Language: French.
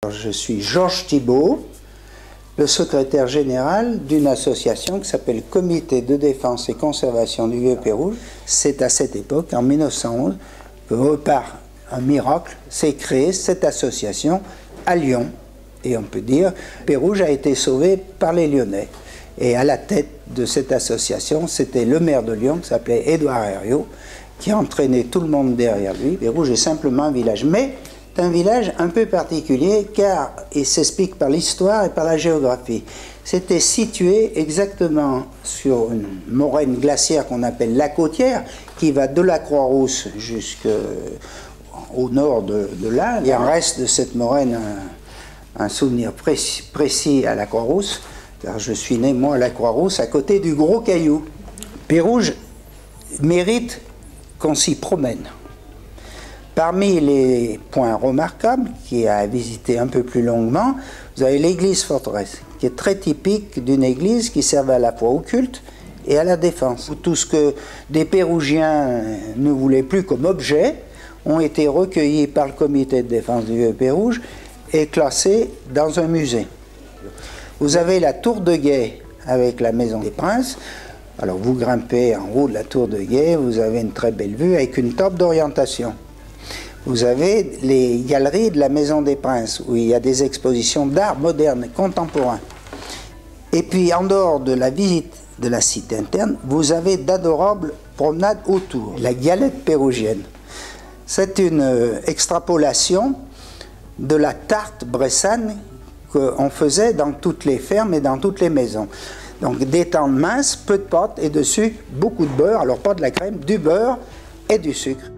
Je suis Georges Thibault, le secrétaire général d'une association qui s'appelle Comité de défense et conservation du Vieux Pérouge. C'est à cette époque, en 1911, que par un miracle s'est créée cette association à Lyon. Et on peut dire que Pérouge a été sauvé par les Lyonnais. Et à la tête de cette association, c'était le maire de Lyon qui s'appelait Édouard Herriot, qui entraînait tout le monde derrière lui. Pérouge est simplement un village. Mais un village un peu particulier car il s'explique par l'histoire et par la géographie. C'était situé exactement sur une moraine glaciaire qu'on appelle la Côtière, qui va de la Croix-Rousse jusqu'au nord de là. Il en reste de cette moraine un souvenir précis à la Croix-Rousse, car je suis né, moi, à la Croix-Rousse, à côté du Gros Caillou. Pérouge mérite qu'on s'y promène. Parmi les points remarquables, qui est à visiter un peu plus longuement, vous avez l'église forteresse, qui est très typique d'une église qui servait à la fois au culte et à la défense. Tout ce que des Pérougiens ne voulaient plus comme objet ont été recueillis par le comité de défense du Vieux Pérouge et classés dans un musée. Vous avez la tour de Guet avec la maison des princes. Alors vous grimpez en haut de la tour de Guet, vous avez une très belle vue avec une table d'orientation. Vous avez les galeries de la Maison des Princes, où il y a des expositions d'art moderne et contemporain. Et puis, en dehors de la visite de la cité interne, vous avez d'adorables promenades autour. La galette pérougienne. C'est une extrapolation de la tarte bressane qu'on faisait dans toutes les fermes et dans toutes les maisons. Donc, des tentes minces, peu de pâte et dessus, beaucoup de beurre. Alors, pas de la crème, du beurre et du sucre.